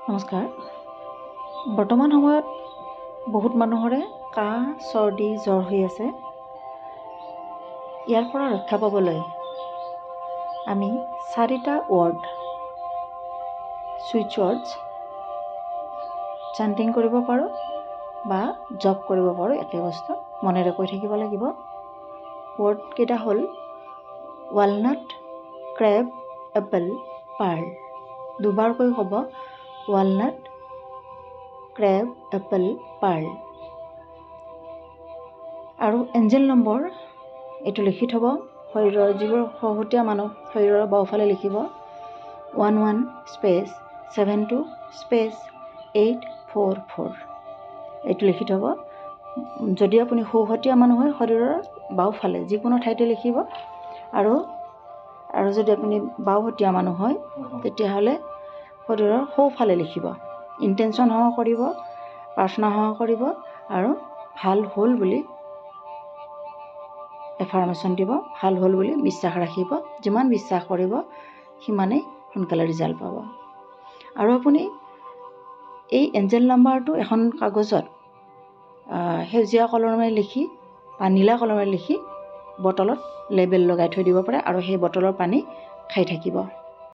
নমস্কাৰ। বৰ্তমান সময়ত বহুত মানুহৰে কাহ, চৰ্দি, জ্বৰ হৈ আছে। ইয়াৰ পৰা ৰক্ষা পাবলৈ আমি 4টা ৱৰ্ড সুইচ ৱৰ্ডছ চান্টিং কৰিব পাৰোঁ বা জপ কৰিব পাৰোঁ। একে বস্তু মনেৰে কৈ থাকিব লাগিব। ৱৰ্ডকেইটা হ'ল ৱালনাট, ক্ৰেব, এপল, পাৰ্ল। দুবাৰকৈ ক'ব, ৱালনাট, ক্ৰেব, এপল, পাৰ্ল। আৰু এঞ্জেল নম্বৰ এইটো লিখি থ'ব। শৰীৰৰ যিবোৰ সহতীয়া মানুহ শৰীৰৰ বাওঁফালে লিখিব 11-72-844। এইটো লিখি থ'ব। যদি আপুনি সহতীয়া মানুহ হয় শৰীৰৰ বাওঁফালে যিকোনো ঠাইতে লিখিব। আৰু যদি আপুনি বাওঁহতীয়া মানুহ হয় তেতিয়াহ'লে শৰীৰৰ সোঁফালে লিখিব। ইণ্টেনশ্যন সহ কৰিব, প্ৰাৰ্থনা সহ কৰিব আৰু ভাল হ'ল বুলি এফাৰ্মেশ্যন দিব। ভাল হ'ল বুলি বিশ্বাস ৰাখিব। যিমান বিশ্বাস কৰিব সিমানেই সোনকালে ৰিজাল্ট পাব। আৰু আপুনি এই এঞ্জেল নাম্বাৰটো এখন কাগজত সেউজীয়া কলমেৰে লিখি বা নীলা কলমেৰে লিখি বটলত লেবেল লগাই থৈ দিব পাৰে আৰু সেই বটলৰ পানী খাই থাকিব।